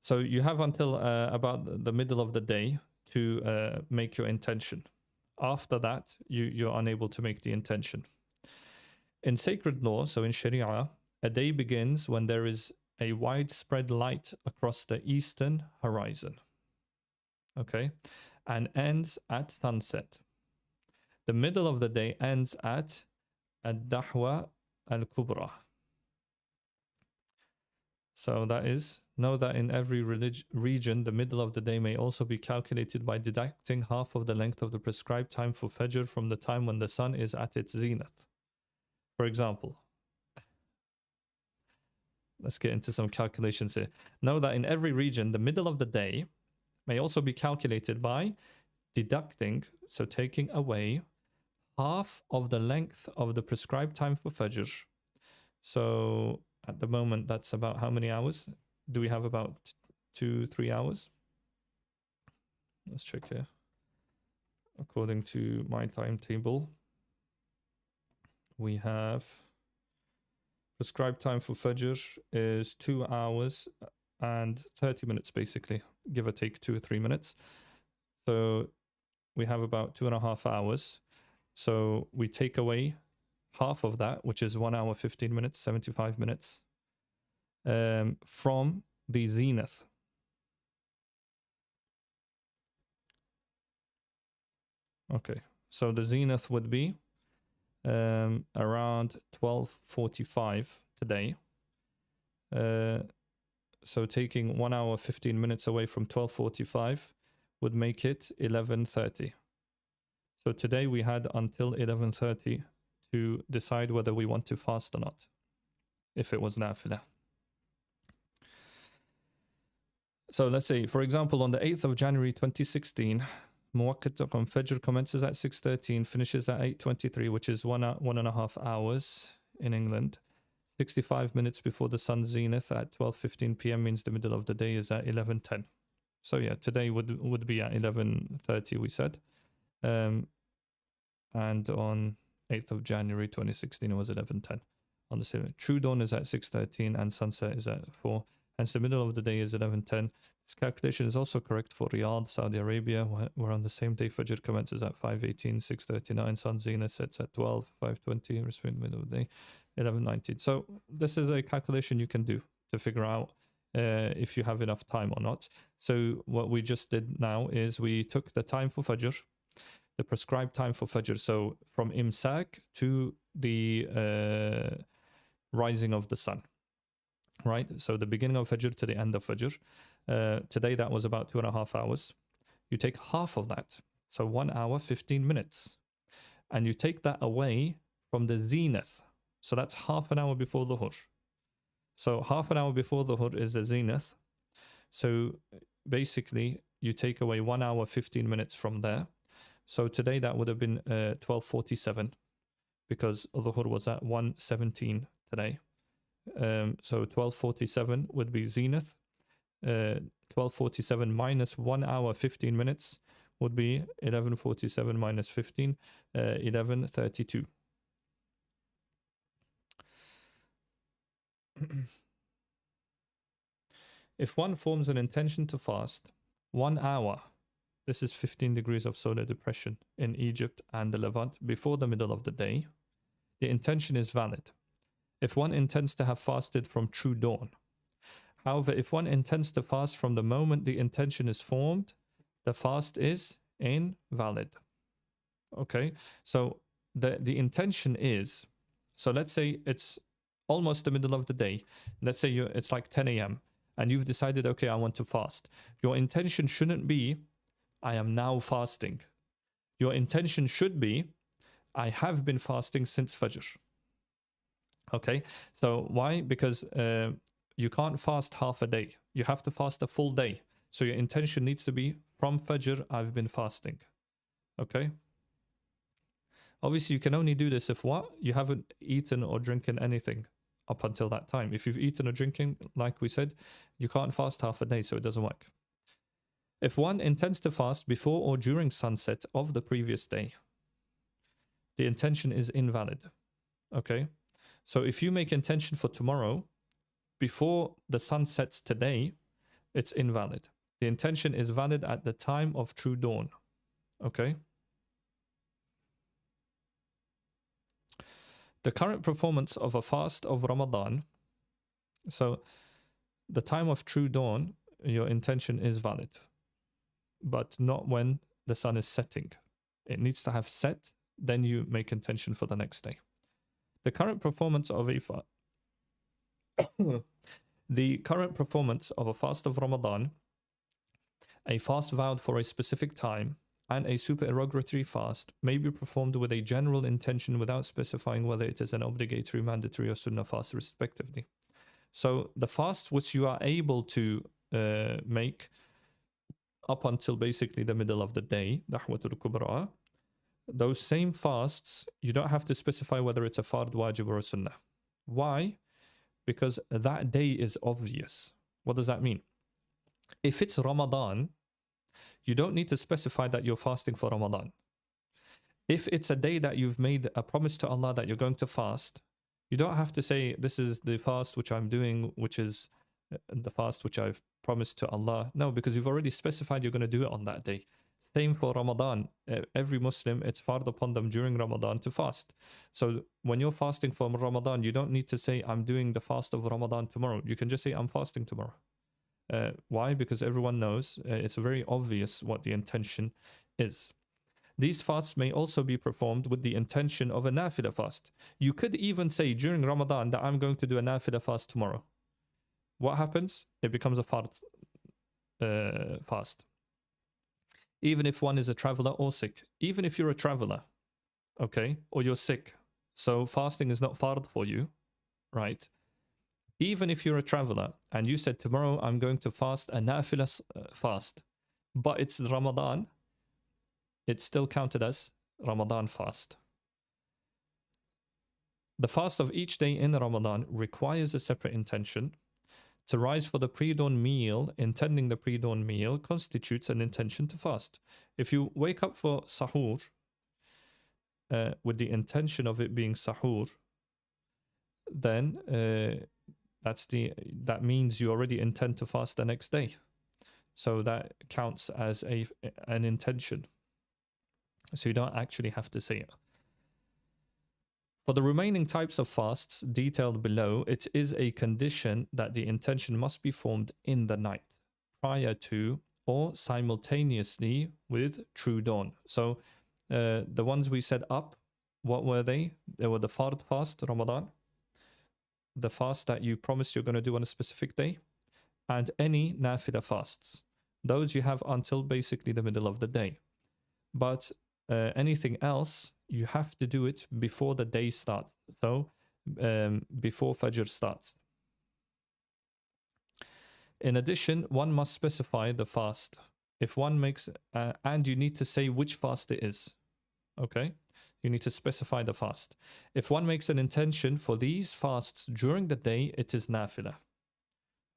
So you have until about the middle of the day to make your intention. After that, you're unable to make the intention. In sacred law, so in Sharia, a day begins when there is a widespread light across the eastern horizon. Okay? And ends at sunset. The middle of the day ends at Ad-Dahwa al-Kubra. So that is, know that in every region, the middle of the day may also be calculated by deducting half of the length of the prescribed time for Fajr from the time when the sun is at its zenith. For example, let's get into some calculations here. Know that in every region, the middle of the day may also be calculated by deducting, so taking away, half of the length of the prescribed time for Fajr. So at the moment, that's about how many hours? Do we have about 2-3 hours? Let's check here. According to my timetable, we have prescribed time for Fajr is 2 hours and 30 minutes, basically, give or take 2 or 3 minutes. So we have about 2.5 hours. So we take away half of that, which is 1 hour, 15 minutes, 75 minutes, from the zenith. Okay, so the zenith would be around 12:45 today. So taking 1 hour, 15 minutes away from 12:45 would make it 11:30. So today we had until 11:30 to decide whether we want to fast or not, if it was nafilah. So let's say, for example, on the 8th of January 2016, Muwaqqit on Fajr commences at 6:13, finishes at 8:23, which is 1.5 hours in England. 65 minutes before the sun's zenith at 12:15 p.m. means the middle of the day is at 11:10. So yeah, today would be at 11:30, we said. And on 8th of January 2016, it was 11:10. On the same, true dawn is at 6:13 and sunset is at 4. Hence, the middle of the day is 11:10. This calculation is also correct for Riyadh, Saudi Arabia, where on the same day Fajr commences at 5:18, 6:39, Sun Zenith sets at 12, 5:20, respectively, middle of the day, 11:19. So this is a calculation you can do to figure out if you have enough time or not. So what we just did now is we took the time for Fajr, the prescribed time for Fajr, so from Imsak to the rising of the sun, right? So the beginning of Fajr to the end of Fajr. Today that was about 2.5 hours. You take half of that, so 1 hour, 15 minutes, and you take that away from the zenith. So that's half an hour before Dhuhr. So half an hour before Dhuhr is the zenith. So basically you take away 1 hour, 15 minutes from there. So today that would have been 12:47 because Dhuhr was at 1:17 today. So 12:47 would be zenith. 12:47 minus 1 hour 15 minutes would be 11:47 minus 15, 11:32. If one forms an intention to fast 1 hour, this is 15 degrees of solar depression in Egypt and the Levant before the middle of the day, the intention is valid. If one intends to have fasted from true dawn. However, if one intends to fast from the moment the intention is formed, the fast is invalid. Okay, so the intention is, so let's say it's almost the middle of the day. Let's say it's like 10 a.m. and you've decided, okay, I want to fast. Your intention shouldn't be, I am now fasting. Your intention should be, I have been fasting since Fajr. Okay, so why? Because you can't fast half a day. You have to fast a full day. So your intention needs to be from Fajr, I've been fasting. Okay. Obviously, you can only do this if what? You haven't eaten or drinking anything up until that time. If you've eaten or drinking, like we said, you can't fast half a day, so it doesn't work. If one intends to fast before or during sunset of the previous day, the intention is invalid. Okay. So if you make intention for tomorrow, before the sun sets today, it's invalid. The intention is valid at the time of true dawn. Okay. The current performance of a fast of Ramadan, so the time of true dawn, your intention is valid, but not when the sun is setting. It needs to have set, then you make intention for the next day. The current performance of a the current performance of a fast of Ramadan, a fast vowed for a specific time, and a supererogatory fast may be performed with a general intention without specifying whether it is an obligatory, mandatory, or sunnah fast, respectively. So the fasts which you are able to make up until basically the middle of the day, Dahwatul Kubra, those same fasts, you don't have to specify whether it's a fard, wajib, or a sunnah. Why? Because that day is obvious. What does that mean? If it's Ramadan, you don't need to specify that you're fasting for Ramadan. If it's a day that you've made a promise to Allah that you're going to fast, you don't have to say, this is the fast which I'm doing, which is the fast which I've promised to Allah. No, because you've already specified you're going to do it on that day. Same for Ramadan. Every Muslim, it's fard upon them during Ramadan to fast. So when you're fasting for Ramadan, you don't need to say, I'm doing the fast of Ramadan tomorrow. You can just say, I'm fasting tomorrow. Why? Because everyone knows it's very obvious what the intention is. These fasts may also be performed with the intention of a nafila fast. You could even say during Ramadan that I'm going to do a nafila fast tomorrow. What happens? It becomes a fard fast. Even if one is a traveler or sick. Even if you're a traveler, okay, or you're sick, so fasting is not fard for you, right? Even if you're a traveler and you said tomorrow I'm going to fast a nafila fast, but it's Ramadan, it's still counted as Ramadan fast. The fast of each day in Ramadan requires a separate intention. To rise for the pre-dawn meal, intending the pre-dawn meal constitutes an intention to fast. If you wake up for sahur with the intention of it being sahur, then that means you already intend to fast the next day. So that counts as an intention. So you don't actually have to say it. For the remaining types of fasts detailed below, it is a condition that the intention must be formed in the night, prior to or simultaneously with true dawn. So the ones we said up, what were they? They were the fard fast, Ramadan, the fast that you promised you're going to do on a specific day, and any nafila fasts. Those you have until basically the middle of the day. But anything else, you have to do it before the day starts. So before Fajr starts. In addition, one must specify the fast. If one makes, and you need to say which fast it is. Okay? You need to specify the fast. If one makes an intention for these fasts during the day, it is nafila.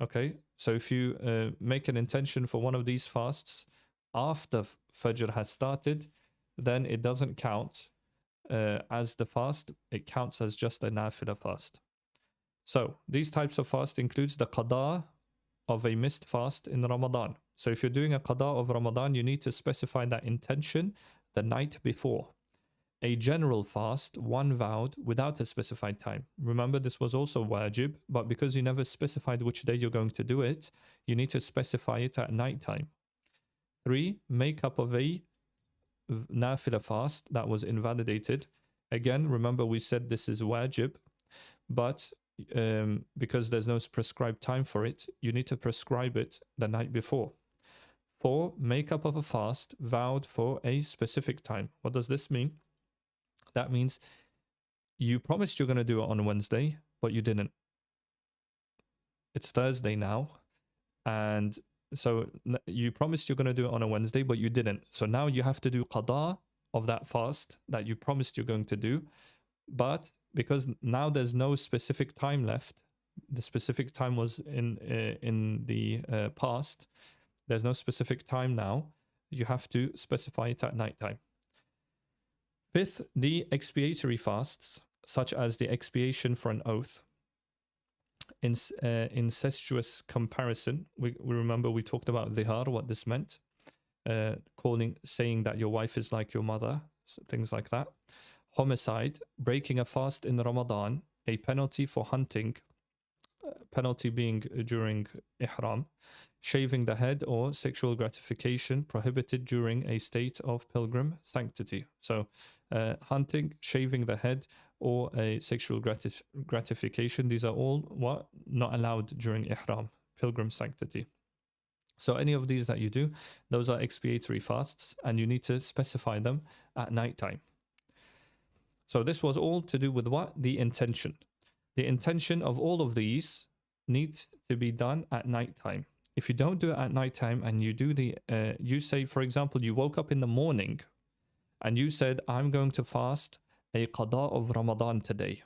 Okay? So if you make an intention for one of these fasts after Fajr has started, then it doesn't count as the fast. It counts as just a nafila fast. So these types of fast includes the qada of a missed fast in Ramadan. So if you're doing a qada of Ramadan, you need to specify that intention the night before. A general fast, one vowed without a specified time. Remember, this was also wajib, but because you never specified which day you're going to do it, you need to specify it at night time. 3, makeup of a nafila fast that was invalidated. Again, remember we said this is wajib, but because there's no prescribed time for it, you need to prescribe it the night before. 4, makeup of a fast vowed for a specific time. What does this mean? That means you promised you're going to do it on Wednesday, but you didn't. It's Thursday now, and so you promised you're going to do it on a Wednesday, but you didn't. So now you have to do qada of that fast that you promised you're going to do. But because now there's no specific time left, the specific time was in the past. There's no specific time now. You have to specify it at nighttime. 5th, the expiatory fasts, such as the expiation for an oath. Incestuous comparison. We remember we talked about dhihar, what this meant. Saying that your wife is like your mother, things like that. Homicide, breaking a fast in Ramadan, a penalty for hunting, penalty being during ihram. Shaving the head or sexual gratification prohibited during a state of pilgrim sanctity. So hunting, shaving the head, or a sexual gratification, these are all what not allowed during ihram, pilgrim sanctity. So any of these that you do, those are expiatory fasts, and you need to specify them at nighttime. So this was all to do with what? The intention. The intention of all of these needs to be done at nighttime. If you don't do it at nighttime and you do you say, for example, you woke up in the morning and you said, I'm going to fast a qada of Ramadan today.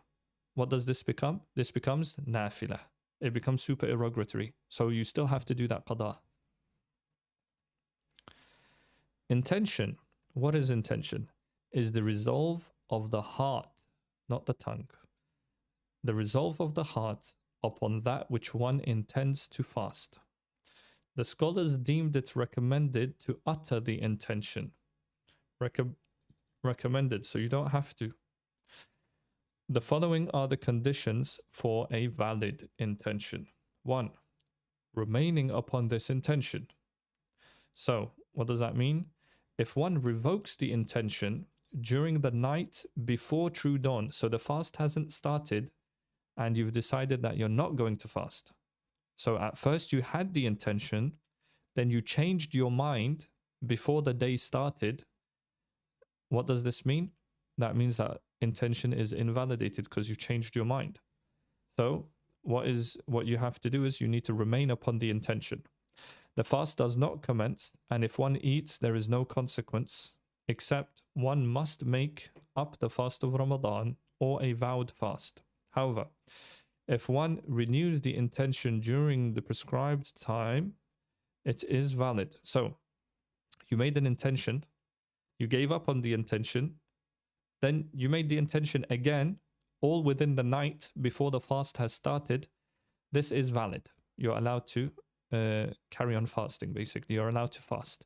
What does this become? This becomes nafila. It becomes supererogatory. So you still have to do that qada. Intention. What is intention? Is the resolve of the heart, not the tongue. The resolve of the heart upon that which one intends to fast. The scholars deemed it recommended to utter the intention. Recommended, so you don't have to. The following are the conditions for a valid intention. 1, remaining upon this intention. So, what does that mean? If one revokes the intention during the night before true dawn, so the fast hasn't started and you've decided that you're not going to fast. So at first you had the intention, then you changed your mind before the day started. What does this mean? That means that intention is invalidated because you changed your mind. So what you have to do is you need to remain upon the intention. The fast does not commence, and if one eats, there is no consequence, except one must make up the fast of Ramadan or a vowed fast. However, if one renews the intention during the prescribed time, it is valid. So you made an intention, you gave up on the intention, then you made the intention again, all within the night before the fast has started. this is valid. You're allowed to carry on fasting, basically. You're allowed to fast.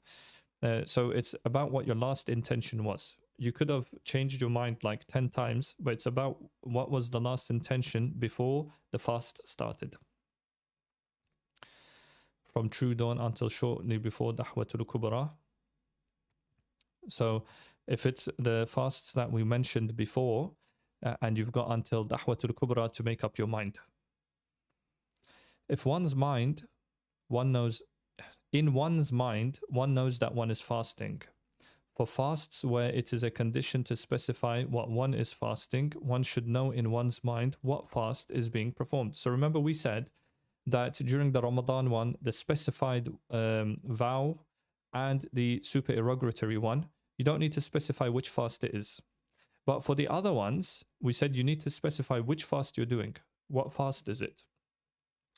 So it's about what your last intention was. You could have changed your mind like 10 times, but it's about what was the last intention before the fast started. From true dawn until shortly before Dahwatul Kubra. So if it's the fasts that we mentioned before, and you've got until Dahwatul Kubra to make up your mind. If one's mind, one knows that one is fasting. For fasts where it is a condition to specify what one is fasting, one should know in one's mind what fast is being performed. So remember we said that during the Ramadan one, the specified vow and the supererogatory one, you don't need to specify which fast it is. But for the other ones, we said you need to specify which fast you're doing. What fast is it?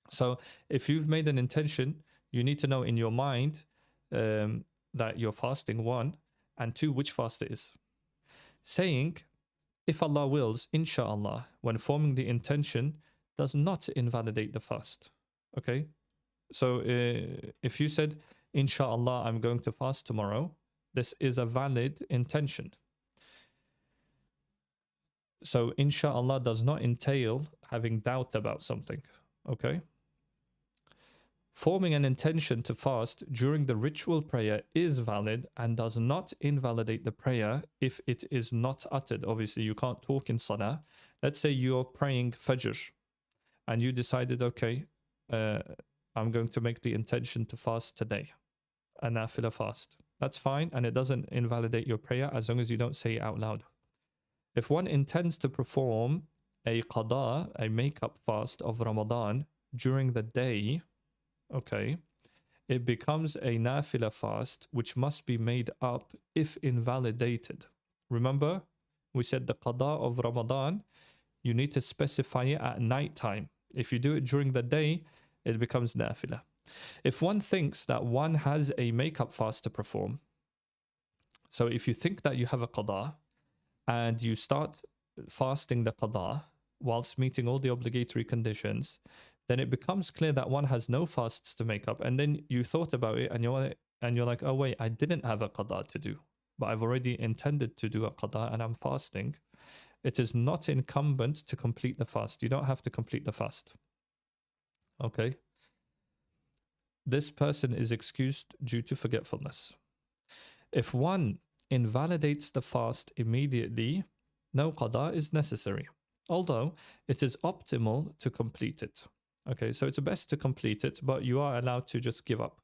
So if you've made an intention, you need to know in your mind that you're fasting, 1, and 2, which fast it is. Saying, if Allah wills, inshallah, when forming the intention, does not invalidate the fast. Okay? So if you said, inshallah, I'm going to fast tomorrow, this is a valid intention. So inshallah does not entail having doubt about something. Okay? Forming an intention to fast during the ritual prayer is valid and does not invalidate the prayer if it is not uttered. Obviously, you can't talk in salah. Let's say you're praying Fajr and you decided, okay, I'm going to make the intention to fast today, a nafila fast. That's fine, and it doesn't invalidate your prayer as long as you don't say it out loud. If one intends to perform a qada, a make-up fast of Ramadan during the day, okay, it becomes a nafila fast which must be made up if invalidated. Remember, we said the qada of Ramadan, you need to specify it at night time. If you do it during the day, it becomes nafila. If one thinks that one has a make-up fast to perform, so if you think that you have a qada and you start fasting the qada whilst meeting all the obligatory conditions, then it becomes clear that one has no fasts to make up. And then you thought about it and you're like, oh wait, I didn't have a qada to do, but I've already intended to do a qada and I'm fasting. It is not incumbent to complete the fast. You don't have to complete the fast. Okay? This person is excused due to forgetfulness. If one invalidates the fast immediately, no qada is necessary, although it is optimal to complete it. Okay, so it's best to complete it, but you are allowed to just give up.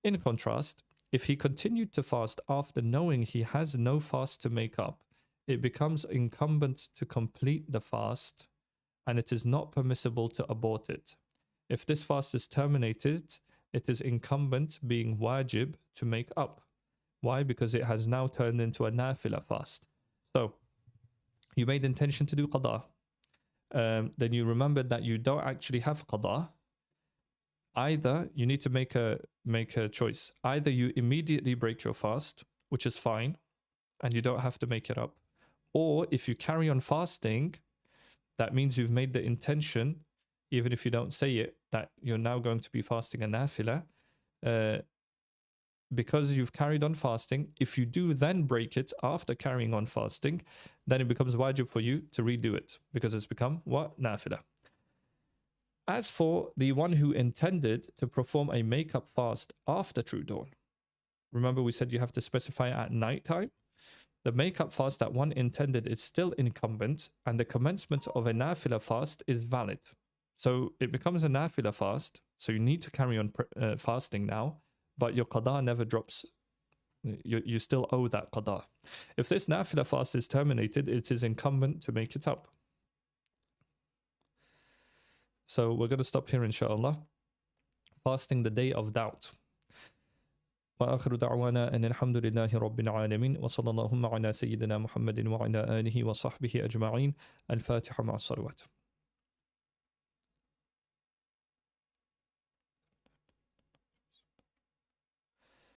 In contrast, if he continued to fast after knowing he has no fast to make up, it becomes incumbent to complete the fast, and it is not permissible to abort it. If this fast is terminated, it is incumbent, being wajib, to make up. Why? Because it has now turned into a nafila fast. So, you made intention to do qada. Then you remembered that you don't actually have qada. Either you need to make a choice. Either you immediately break your fast, which is fine, and you don't have to make it up. Or if you carry on fasting, that means you've made the intention, even if you don't say it, that you're now going to be fasting a nafila. Because you've carried on fasting, if you do then break it after carrying on fasting, then it becomes wajib for you to redo it, because it's become what? Nafila. As for the one who intended to perform a make-up fast after true dawn, remember we said you have to specify at night time? The make-up fast that one intended is still incumbent, and the commencement of a nafila fast is valid. So it becomes a nafila fast, so you need to carry on fasting now, but your qada never drops. You still owe that qada. If this nafila fast is terminated, it is incumbent to make it up. So we're going to stop here, inshallah. Fasting the day of doubt. وآخر دعوانا أن الحمد لله رب العالمين وصلى اللهم على سيدنا محمد وعلى آله وصحبه أجمعين. الفاتحة مع الصلوات.